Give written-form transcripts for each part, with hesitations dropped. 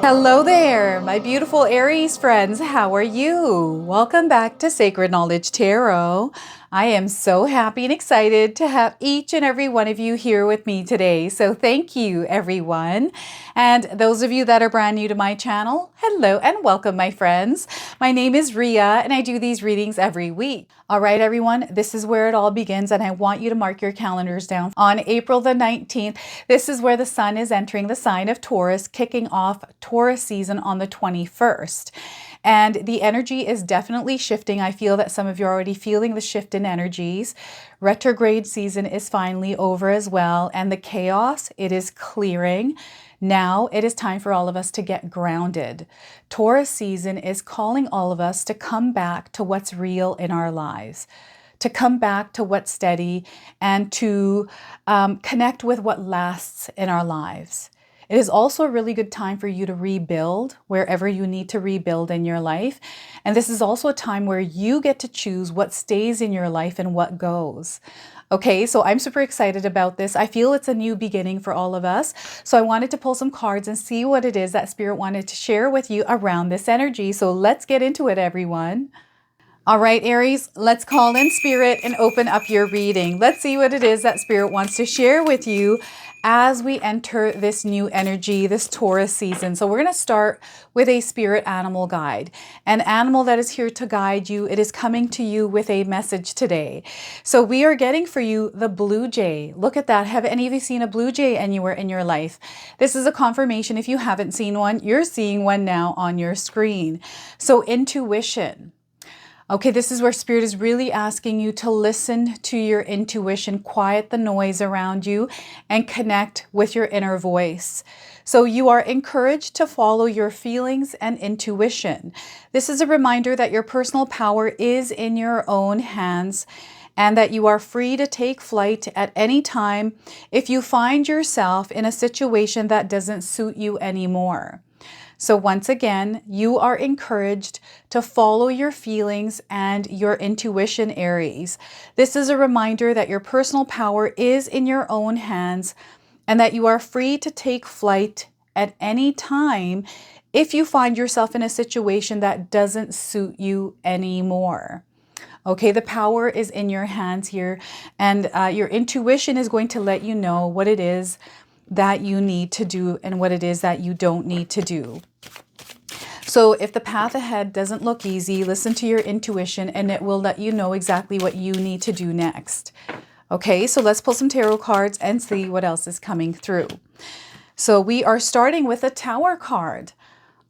Hello there, my beautiful Aries friends. How are you? Welcome back to Sacred Knowledge Tarot. I am so happy and excited to have each and every one of you here with me today. So thank you, everyone. And those of you that are brand new to my channel, hello and welcome, my friends. My name is Rhea and I do these readings every week. All right, everyone, this is where it all begins, and I want you to mark your calendars down. On April the 19th, this is where the sun is entering the sign of Taurus, kicking off Taurus season on the 21st. And the energy is definitely shifting. I feel that some of you are already feeling the shift in energies. Retrograde season is finally over as well, and the chaos, it is clearing. Now it is time for all of us to get grounded. Taurus season is calling all of us to come back to what's real in our lives, to come back to what's steady, and to connect with what lasts in our lives. It is also a really good time for you to rebuild wherever you need to rebuild in your life. And this is also a time where you get to choose what stays in your life and what goes. Okay, so I'm super excited about this. I feel it's a new beginning for all of us. So I wanted to pull some cards and see what it is that Spirit wanted to share with you around this energy. So let's get into it, everyone. All right, Aries, let's call in Spirit and open up your reading. Let's see what it is that Spirit wants to share with you as we enter this new energy, this Taurus season. So we're going to start with a spirit animal guide. An animal that is here to guide you. It is coming to you with a message today. So we are getting for you the blue jay. Look at that. Have any of you seen a blue jay anywhere in your life? This is a confirmation. If you haven't seen one, you're seeing one now on your screen. So intuition. Okay, this is where Spirit is really asking you to listen to your intuition, quiet the noise around you, and connect with your inner voice. So you are encouraged to follow your feelings and intuition. This is a reminder that your personal power is in your own hands and that you are free to take flight at any time if you find yourself in a situation that doesn't suit you anymore. So once again, you are encouraged to follow your feelings and your intuition, Aries. This is a reminder that your personal power is in your own hands and that you are free to take flight at any time if you find yourself in a situation that doesn't suit you anymore. Okay, the power is in your hands here, and your intuition is going to let you know what it is that you need to do and what it is that you don't need to do. So if the path ahead doesn't look easy, listen to your intuition and it will let you know exactly what you need to do next. Okay, so let's pull some tarot cards and see what else is coming through. So we are starting with a Tower card.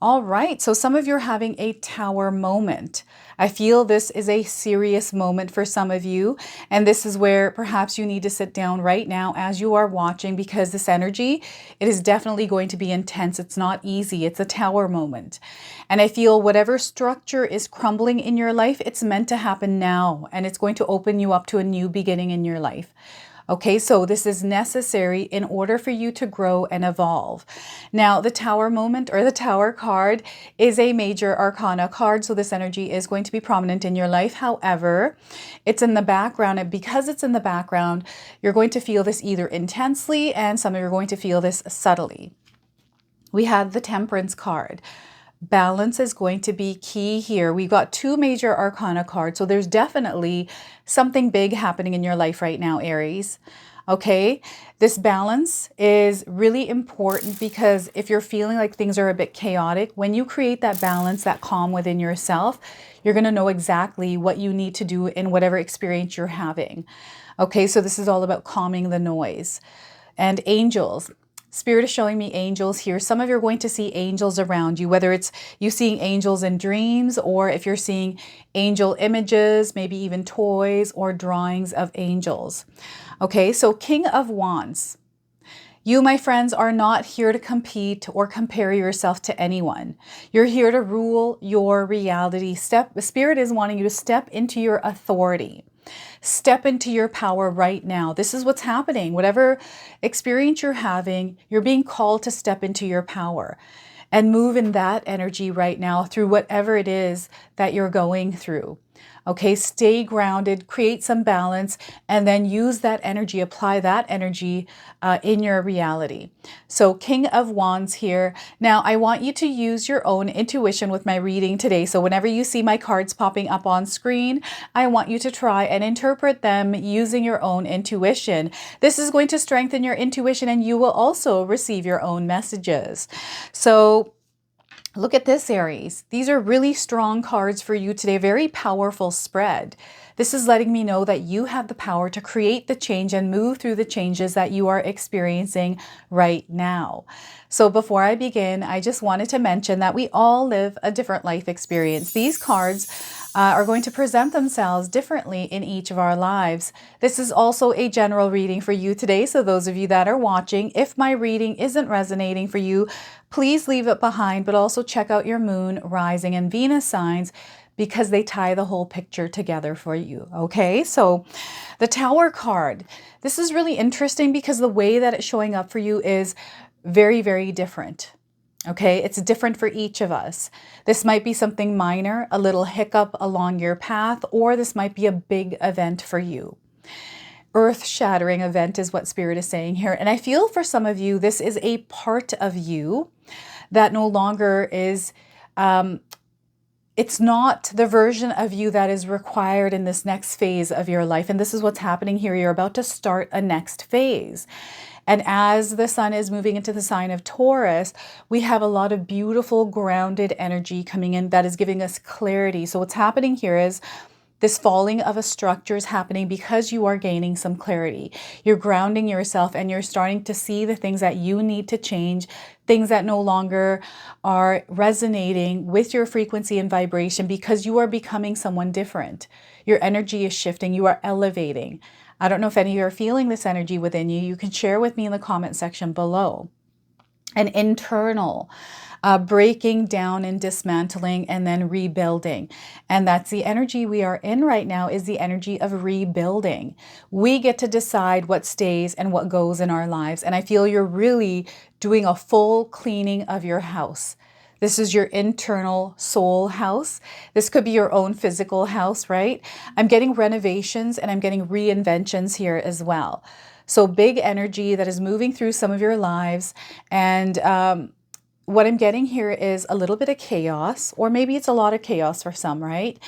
All right, so some of you are having a Tower moment. I feel this is a serious moment for some of you, and this is where perhaps you need to sit down right now as you are watching, because this energy, it is definitely going to be intense. It's not easy. It's a Tower moment. And I feel whatever structure is crumbling in your life, it's meant to happen now, and it's going to open you up to a new beginning in your life. Okay, so this is necessary in order for you to grow and evolve. Now, the Tower moment or the Tower card is a major arcana card, so this energy is going to be prominent in your life. However, it's in the background, and because it's in the background, you're going to feel this either intensely, and some of you are going to feel this subtly. We have the Temperance card. Balance is going to be key here. We've got two major arcana cards, so there's definitely something big happening in your life right now, Aries. Okay, this balance is really important because if you're feeling like things are a bit chaotic, when you create that balance, that calm within yourself, you're going to know exactly what you need to do in whatever experience you're having. Okay, so this is all about calming the noise. And angels. Spirit is showing me angels here. Some of you are going to see angels around you, whether it's you seeing angels in dreams or if you're seeing angel images, maybe even toys or drawings of angels. Okay, so King of Wands. You, my friends, are not here to compete or compare yourself to anyone. You're here to rule your reality. The Spirit is wanting you to step into your authority. Step into your power right now. This is what's happening. Whatever experience you're having, you're being called to step into your power and move in that energy right now through whatever it is that you're going through. Okay, stay grounded, create some balance, and then use that energy, apply that energy in your reality. So King of Wands here. Now, I want you to use your own intuition with my reading today. So whenever you see my cards popping up on screen, I want you to try and interpret them using your own intuition. This is going to strengthen your intuition, and you will also receive your own messages. So look at this, Aries. These are really strong cards for you today. Very powerful spread. This is letting me know that you have the power to create the change and move through the changes that you are experiencing right now. So before I begin, I just wanted to mention that we all live a different life experience. These cards are going to present themselves differently in each of our lives. This is also a general reading for you today. So those of you that are watching, if my reading isn't resonating for you, please leave it behind, but also check out your moon, rising, and Venus signs because they tie the whole picture together for you. Okay, so the Tower card. This is really interesting because the way that it's showing up for you is very, very different. Okay, it's different for each of us. This might be something minor, a little hiccup along your path, or this might be a big event for you. Earth-shattering event is what Spirit is saying here. And I feel for some of you, this is a part of you that no longer is, it's not the version of you that is required in this next phase of your life. And this is what's happening here. You're about to start a next phase. And as the sun is moving into the sign of Taurus, we have a lot of beautiful grounded energy coming in that is giving us clarity. So what's happening here is this falling of a structure is happening because you are gaining some clarity. You're grounding yourself and you're starting to see the things that you need to change, things that no longer are resonating with your frequency and vibration because you are becoming someone different. Your energy is shifting. You are elevating. I don't know if any of you are feeling this energy within you. You can share with me in the comment section below. An internal breaking down and dismantling and then rebuilding. And that's the energy we are in right now, is the energy of rebuilding. We get to decide what stays and what goes in our lives. And I feel you're really doing a full cleaning of your house. This is your internal soul house. This could be your own physical house, right? I'm getting renovations and I'm getting reinventions here as well. So big energy that is moving through some of your lives. And what I'm getting here is a little bit of chaos, or maybe it's a lot of chaos for some, right?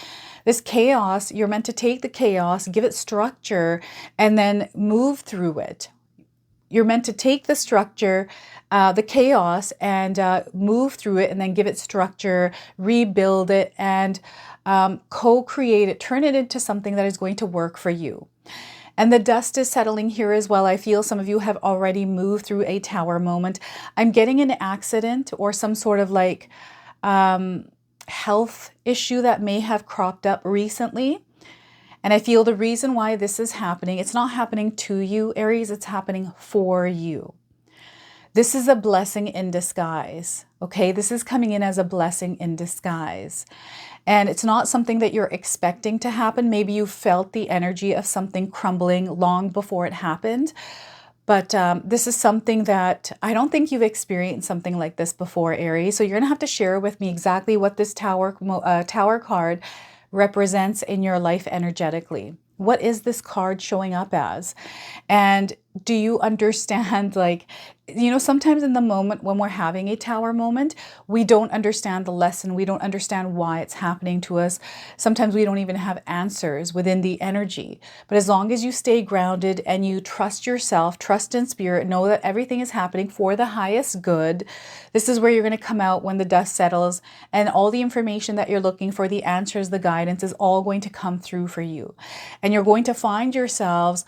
This chaos, you're meant to take the chaos, give it structure, and then move through it. You're meant to take the structure, the chaos, and move through it and then give it structure, rebuild it, and co-create it, turn it into something that is going to work for you. And the dust is settling here as well. I feel some of you have already moved through a tower moment. I'm getting an accident or some sort of like health issue that may have cropped up recently. And I feel the reason why this is happening, it's not happening to you, Aries, it's happening for you. This is a blessing in disguise, okay? This is coming in as a blessing in disguise. And it's not something that you're expecting to happen. Maybe you felt the energy of something crumbling long before it happened. But this is something that I don't think you've experienced something like this before, Aries. So you're going to have to share with me exactly what this tower card represents in your life energetically. What is this card showing up as? And do you understand, like, you know, sometimes in the moment when we're having a tower moment, we don't understand the lesson. We don't understand why it's happening to us. Sometimes we don't even have answers within the energy. But as long as you stay grounded and you trust yourself, trust in spirit, know that everything is happening for the highest good, this is where you're going to come out when the dust settles, and all the information that you're looking for, the answers, the guidance is all going to come through for you. And you're going to find yourselves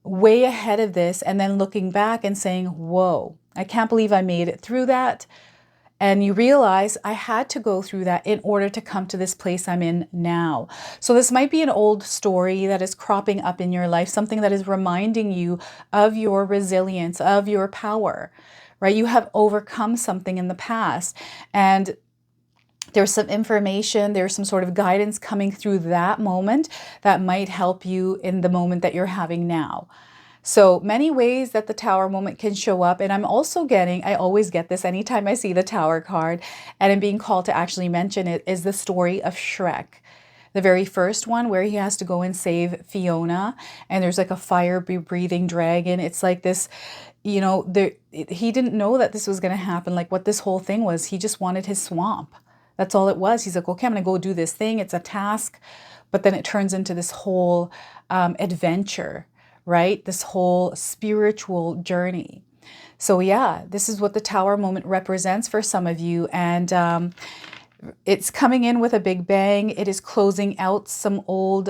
way ahead of this and then looking back and saying, whoa, I can't believe I made it through that. And you realize I had to go through that in order to come to this place I'm in now. So this might be an old story that is cropping up in your life, something that is reminding you of your resilience, of your power, right? You have overcome something in the past, and there's some information, there's some sort of guidance coming through that moment that might help you in the moment that you're having now. So many ways that the tower moment can show up. And I'm also getting, I always get this anytime I see the tower card, and I'm being called to actually mention it, is the story of Shrek. The very first one where he has to go and save Fiona, and there's like a fire-breathing dragon. It's like this, you know, he didn't know that this was going to happen, like what this whole thing was. He just wanted his swamp. That's all it was. He's like, okay, I'm going to go do this thing. It's a task. But then it turns into this whole adventure, right? This whole spiritual journey. So yeah, this is what the Tower moment represents for some of you. And it's coming in with a big bang. It is closing out some old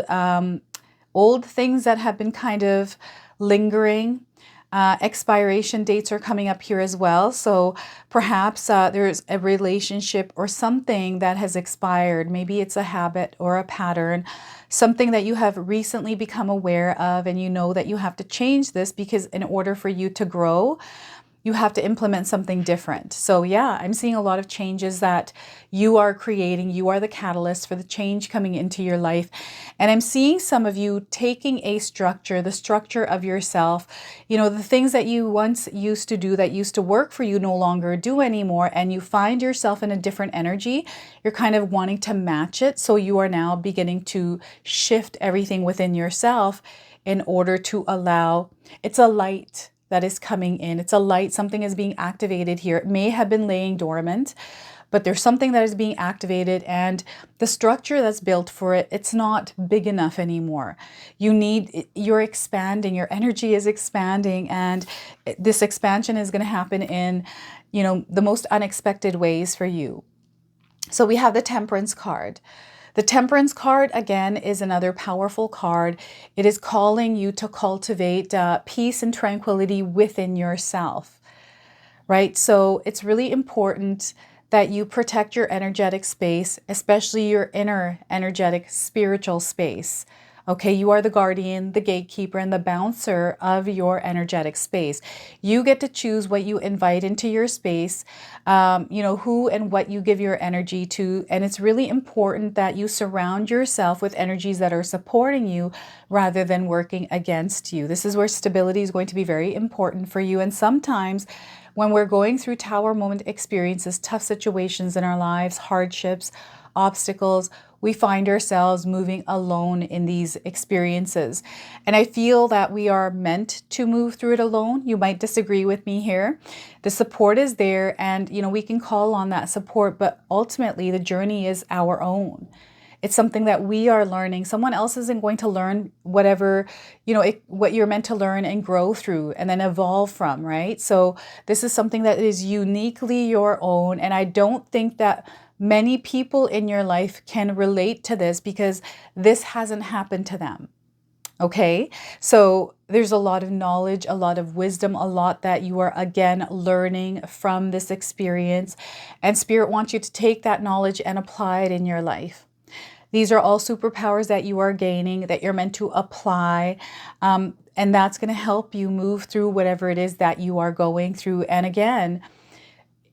things that have been kind of lingering. Expiration dates are coming up here as well. So perhaps there's a relationship or something that has expired. Maybe it's a habit or a pattern, something that you have recently become aware of, and you know that you have to change this because in order for you to grow, you have to implement something different. So yeah, I'm seeing a lot of changes that you are creating. You are the catalyst for the change coming into your life. And I'm seeing some of you taking a structure, the structure of yourself, you know, the things that you once used to do that used to work for you no longer do anymore. And you find yourself in a different energy. You're kind of wanting to match it. So you are now beginning to shift everything within yourself in order to allow, it's a light that is coming in. It's a light. Something is being activated here. It may have been laying dormant, but there's something that is being activated, and the structure that's built for it, it's not big enough anymore. You're expanding, your energy is expanding, and this expansion is going to happen in, you know, the most unexpected ways for you. So we have the Temperance card. The Temperance card, again, is another powerful card. It is calling you to cultivate peace and tranquility within yourself, right? So it's really important that you protect your energetic space, especially your inner energetic spiritual space. Okay, you are the guardian, the gatekeeper, and the bouncer of your energetic space. You get to choose what you invite into your space, you know, who and what you give your energy to. And it's really important that you surround yourself with energies that are supporting you rather than working against you. This is where stability is going to be very important for you. And sometimes when we're going through Tower moment experiences, tough situations in our lives, hardships, obstacles, we find ourselves moving alone in these experiences. And I feel that we are meant to move through it alone. You might disagree with me here. The support is there, and you know, we can call on that support, but ultimately the journey is our own. It's something that we are learning. Someone else isn't going to learn whatever, you know, what you're meant to learn and grow through and then evolve from, right? So this is something that is uniquely your own. And I don't think that many people in your life can relate to this because this hasn't happened to them. Okay, so there's a lot of knowledge, a lot of wisdom, a lot that you are again learning from this experience. And Spirit wants you to take that knowledge and apply it in your life. These are all superpowers that you are gaining, that you're meant to apply. And that's going to help you move through whatever it is that you are going through. And again,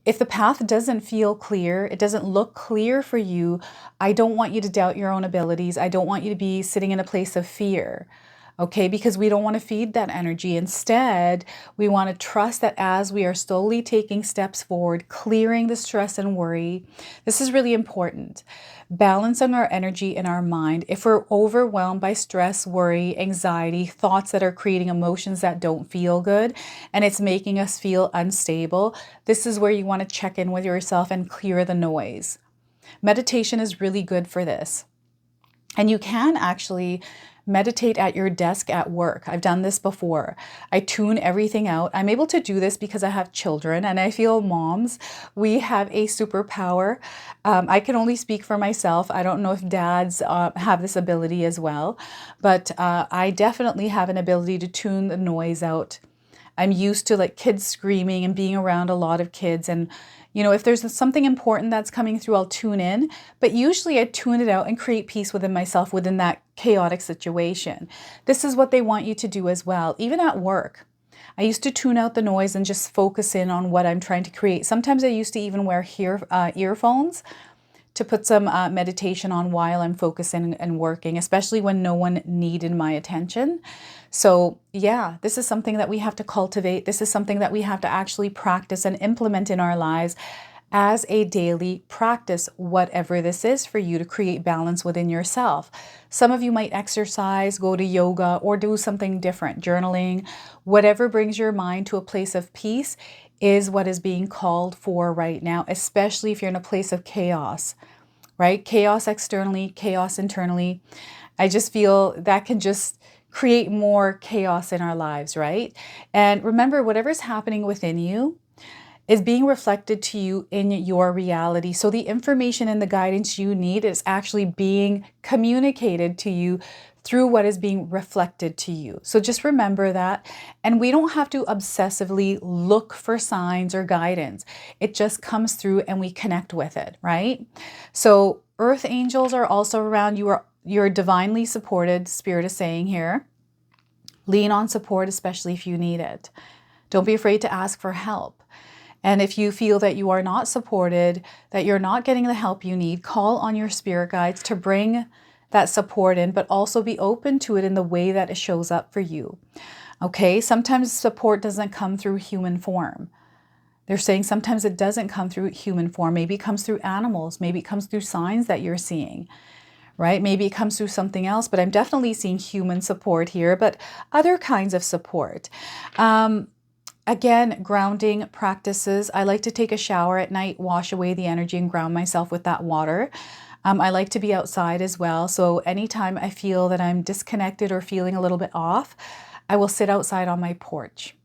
if the path doesn't feel clear, it doesn't look clear for you, I don't want you to doubt your own abilities. I don't want you to be sitting in a place of fear. Okay, because we don't want to feed that energy. Instead, we want to trust that as we are slowly taking steps forward, clearing the stress and worry, this is really important. Balancing our energy in our mind. If we're overwhelmed by stress, worry, anxiety, thoughts that are creating emotions that don't feel good, and it's making us feel unstable, this is where you want to check in with yourself and clear the noise. Meditation is really good for this. And you can actually meditate at your desk at work. I've done this before. I tune everything out. I'm able to do this because I have children, and I feel moms, we have a superpower. I can only speak for myself. I don't know if dads have this ability as well, but I definitely have an ability to tune the noise out. I'm used to like kids screaming and being around a lot of kids, and you know, if there's something important that's coming through, I'll tune in, but usually I tune it out and create peace within myself within that chaotic situation. This is what they want you to do as well, even at work. I used to tune out the noise and just focus in on what I'm trying to create. Sometimes I used to even wear earphones to put some meditation on while I'm focusing and working, especially when no one needed my attention. So yeah, this is something that we have to cultivate. This is something that we have to actually practice and implement in our lives as a daily practice, whatever this is for you, to create balance within yourself. Some of you might exercise, go to yoga, or do something different, journaling. Whatever brings your mind to a place of peace is what is being called for right now, especially if you're in a place of chaos, right? Chaos externally, chaos internally. I just feel that can just create more chaos in our lives, right? And remember, whatever's happening within you is being reflected to you in your reality. So the information and the guidance you need is actually being communicated to you through what is being reflected to you. So just remember that. And we don't have to obsessively look for signs or guidance. It just comes through and we connect with it, right? So earth angels are also around you. You're divinely supported, Spirit is saying here. Lean on support, especially if you need it. Don't be afraid to ask for help. And if you feel that you are not supported, that you're not getting the help you need, call on your spirit guides to bring that support in, but also be open to it in the way that it shows up for you. Okay, sometimes support doesn't come through human form. They're saying sometimes it doesn't come through human form. Maybe it comes through animals. Maybe it comes through signs that you're seeing, right? Maybe it comes through something else, but I'm definitely seeing human support here, but other kinds of support. Again, grounding practices. I like to take a shower at night, wash away the energy and ground myself with that water. I like to be outside as well. So anytime I feel that I'm disconnected or feeling a little bit off, I will sit outside on my porch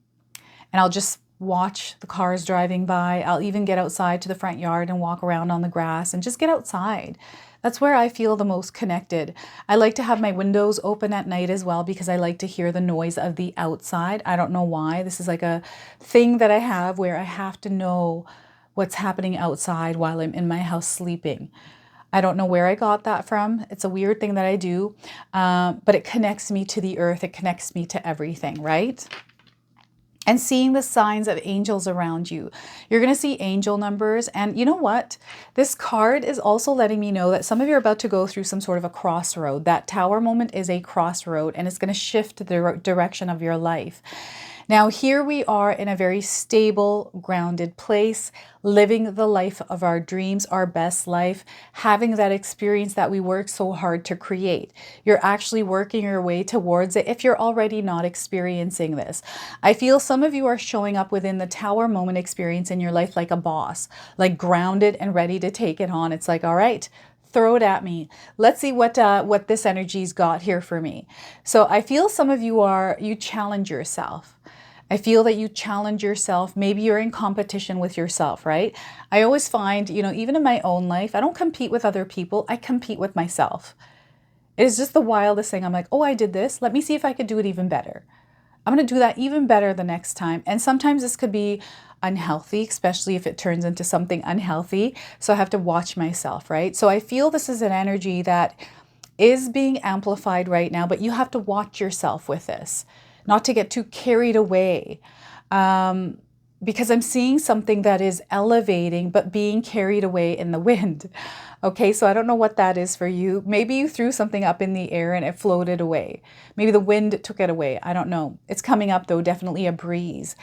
and I'll just watch the cars driving by. I'll even get outside to the front yard and walk around on the grass and just get outside. That's where I feel the most connected. I like to have my windows open at night as well because I like to hear the noise of the outside. I don't know why. This is like a thing that I have where I have to know what's happening outside while I'm in my house sleeping. I don't know where I got that from. It's a weird thing that I do, but it connects me to the earth. It connects me to everything, right? And seeing the signs of angels around you. You're going to see angel numbers. And you know what? This card is also letting me know that some of you are about to go through some sort of a crossroad. That tower moment is a crossroad and it's going to shift the direction of your life. Now, here we are in a very stable, grounded place, living the life of our dreams, our best life, having that experience that we work so hard to create. You're actually working your way towards it if you're already not experiencing this. I feel some of you are showing up within the tower moment experience in your life like a boss, like grounded and ready to take it on. It's like, all right, throw it at me. Let's see what this energy's got here for me. So I feel some of you challenge yourself. I feel that you challenge yourself. Maybe you're in competition with yourself, right? I always find, even in my own life, I don't compete with other people. I compete with myself. It is just the wildest thing. I'm like, oh, I did this. Let me see if I could do it even better. I'm going to do that even better the next time. And sometimes this could be unhealthy, especially if it turns into something unhealthy. So I have to watch myself, right? So I feel this is an energy that is being amplified right now, but you have to watch yourself with this, not to get too carried away. Because I'm seeing something that is elevating, but being carried away in the wind. Okay, so I don't know what that is for you. Maybe you threw something up in the air and it floated away. Maybe the wind took it away. I don't know. It's coming up though, definitely a breeze.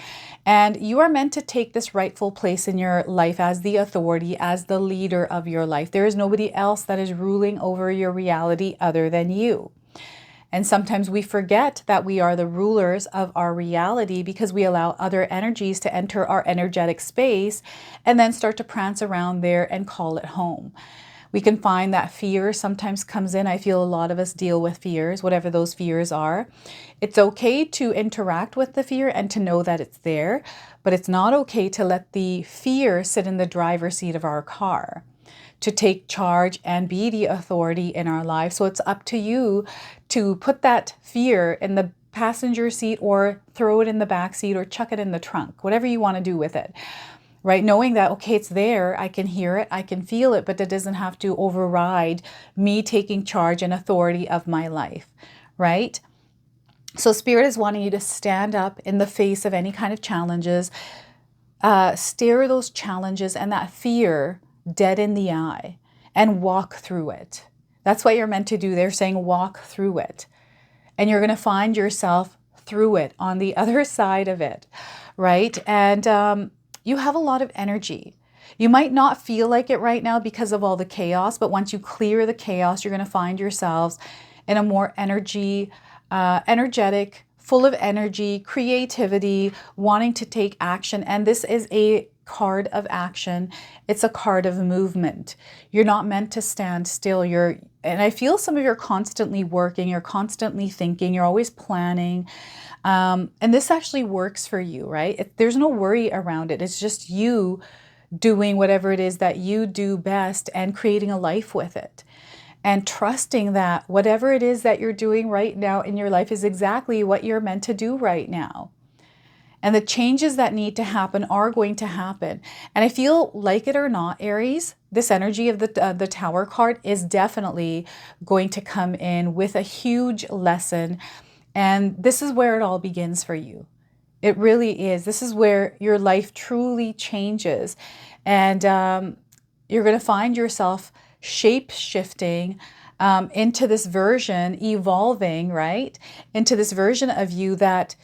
And you are meant to take this rightful place in your life as the authority, as the leader of your life. There is nobody else that is ruling over your reality other than you. And sometimes we forget that we are the rulers of our reality because we allow other energies to enter our energetic space and then start to prance around there and call it home. We can find that fear sometimes comes in. I feel a lot of us deal with fears, whatever those fears are. It's okay to interact with the fear and to know that it's there, but it's not okay to let the fear sit in the driver's seat of our car, to take charge and be the authority in our life. So it's up to you to put that fear in the passenger seat or throw it in the back seat or chuck it in the trunk, whatever you want to do with it, right? Knowing that, okay, it's there, I can hear it, I can feel it, but that doesn't have to override me taking charge and authority of my life, right? So Spirit is wanting you to stand up in the face of any kind of challenges, stare those challenges and that fear dead in the eye and walk through it. That's what you're meant to do. They're saying walk through it. And you're going to find yourself through it on the other side of it, right? And you have a lot of energy. You might not feel like it right now because of all the chaos, but once you clear the chaos, you're going to find yourselves in a more energetic, full of energy, creativity, wanting to take action. And this is a card of action. It's a card of movement. You're not meant to stand still. And I feel some of you are constantly working, you're constantly thinking, you're always planning. And this actually works for you, right? There's no worry around it. It's just you doing whatever it is that you do best and creating a life with it. And trusting that whatever it is that you're doing right now in your life is exactly what you're meant to do right now. And the changes that need to happen are going to happen. And I feel, like it or not, Aries, this energy of the Tower card is definitely going to come in with a huge lesson. And this is where it all begins for you. It really is. This is where your life truly changes. And you're going to find yourself shape-shifting into this version, evolving, right? Into this version of you that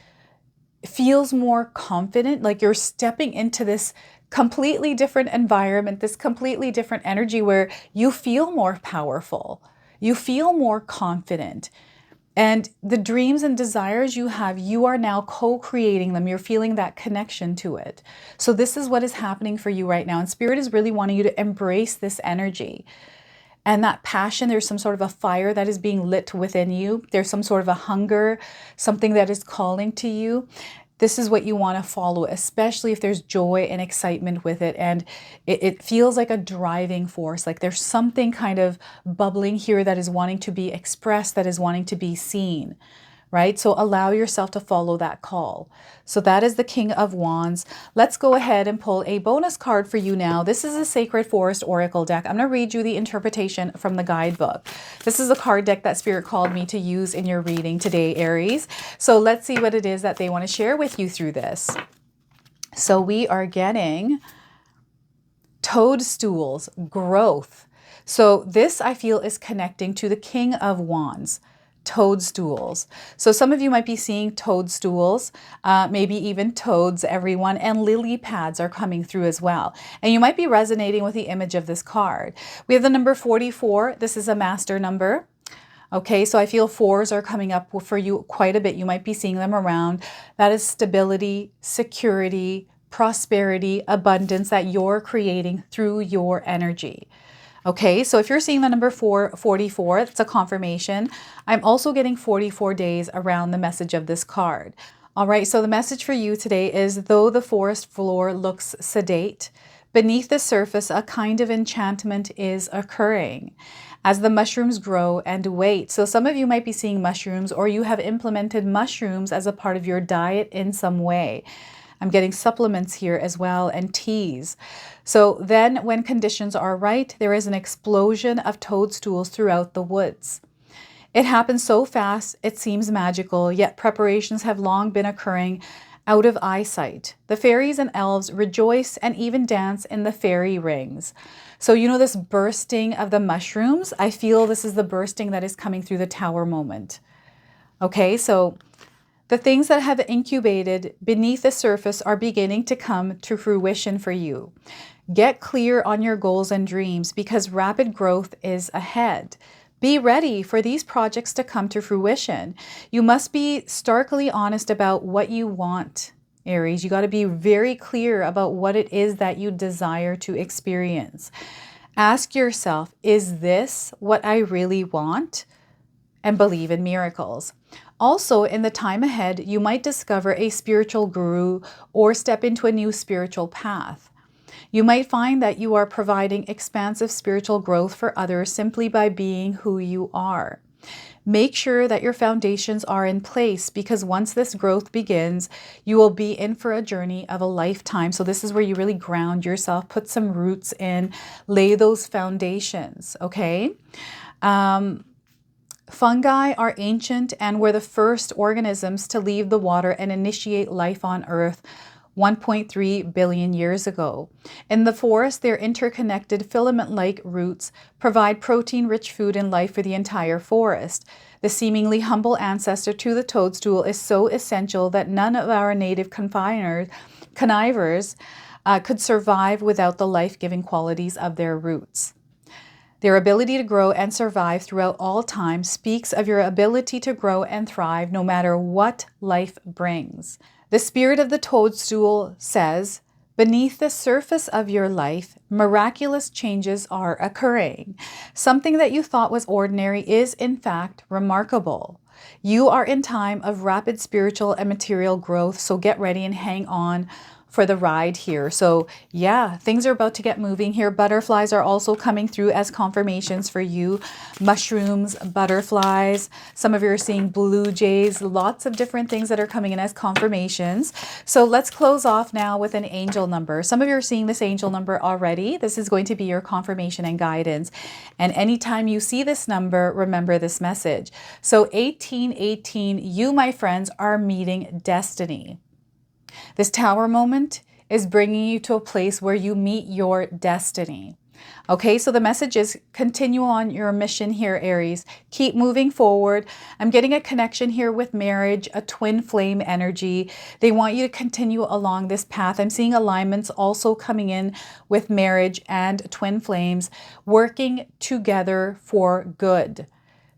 feels more confident, like you're stepping into this completely different environment, this completely different energy where you feel more powerful, you feel more confident. And the dreams and desires you have, you are now co-creating them. You're feeling that connection to it. So this is what is happening for you right now. And Spirit is really wanting you to embrace this energy. And that passion, there's some sort of a fire that is being lit within you. There's some sort of a hunger, something that is calling to you. This is what you want to follow, especially if there's joy and excitement with it. And it feels like a driving force, like there's something kind of bubbling here that is wanting to be expressed, that is wanting to be seen, right? So allow yourself to follow that call. So that is the King of Wands. Let's go ahead and pull a bonus card for you now. This is a Sacred Forest Oracle deck. I'm going to read you the interpretation from the guidebook. This is a card deck that Spirit called me to use in your reading today, Aries. So let's see what it is that they want to share with you through this. So we are getting toadstools, growth. So this, I feel, is connecting to the King of Wands. Toadstools. So some of you might be seeing toadstools, maybe even toads, everyone, and lily pads are coming through as well. And you might be resonating with the image of this card. We have the number 44. This is a master number. Okay, so I feel fours are coming up for you quite a bit. You might be seeing them around. That is stability, security, prosperity, abundance that you're creating through your energy. Okay, so if you're seeing the number 44, it's a confirmation. I'm also getting 44 days around the message of this card. All right, so the message for you today is, though the forest floor looks sedate, beneath the surface a kind of enchantment is occurring as the mushrooms grow and wait. So some of you might be seeing mushrooms, or you have implemented mushrooms as a part of your diet in some way. I'm getting supplements here as well, and teas. So then when conditions are right, there is an explosion of toadstools throughout the woods. It happens so fast, it seems magical, yet preparations have long been occurring out of eyesight. The fairies and elves rejoice and even dance in the fairy rings. So you know this bursting of the mushrooms? I feel this is the bursting that is coming through the Tower moment. Okay, so the things that have incubated beneath the surface are beginning to come to fruition for you. Get clear on your goals and dreams because rapid growth is ahead. Be ready for these projects to come to fruition. You must be starkly honest about what you want, Aries. You got to be very clear about what it is that you desire to experience. Ask yourself, is this what I really want? And believe in miracles. Also, in the time ahead, you might discover a spiritual guru or step into a new spiritual path. You might find that you are providing expansive spiritual growth for others simply by being who you are. Make sure that your foundations are in place, because once this growth begins, you will be in for a journey of a lifetime. So this is where you really ground yourself, put some roots in, lay those foundations, okay? Fungi are ancient and were the first organisms to leave the water and initiate life on Earth 1.3 billion years ago. In the forest, their interconnected filament-like roots provide protein-rich food and life for the entire forest. The seemingly humble ancestor to the toadstool is so essential that none of our native connivers could survive without the life-giving qualities of their roots. Their ability to grow and survive throughout all time speaks of your ability to grow and thrive no matter what life brings. The spirit of the toadstool says, beneath the surface of your life, miraculous changes are occurring. Something that you thought was ordinary is, in fact, remarkable. You are in time of rapid spiritual and material growth, so get ready and hang on for the ride here. So yeah, things are about to get moving here. Butterflies are also coming through as confirmations for you. Mushrooms, butterflies, some of you are seeing blue jays, lots of different things that are coming in as confirmations. So let's close off now with an angel number. Some of you are seeing this angel number already. This is going to be your confirmation and guidance. And anytime you see this number, remember this message. So 1818, you, my friends, are meeting destiny. This tower moment is bringing you to a place where you meet your destiny. Okay, so the message is continue on your mission here, Aries. Keep moving forward. I'm getting a connection here with marriage, a twin flame energy. They want you to continue along this path. I'm seeing alignments also coming in with marriage and twin flames, working together for good.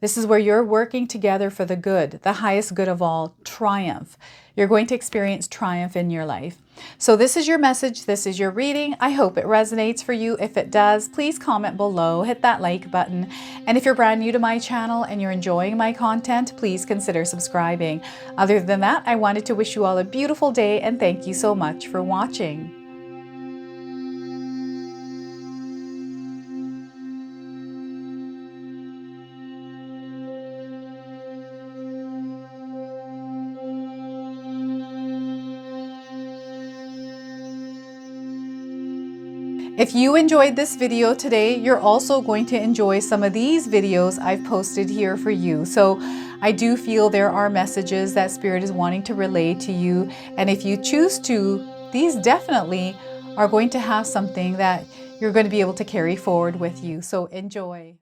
This is where you're working together for the good, the highest good of all, triumph. You're going to experience triumph in your life. So this is your message. This is your reading. I hope it resonates for you. If it does, please comment below, hit that like button. And if you're brand new to my channel and you're enjoying my content, please consider subscribing. Other than that, I wanted to wish you all a beautiful day and thank you so much for watching. If you enjoyed this video today, you're also going to enjoy some of these videos I've posted here for you. So I do feel there are messages that Spirit is wanting to relay to you. And if you choose to, these definitely are going to have something that you're going to be able to carry forward with you. So enjoy.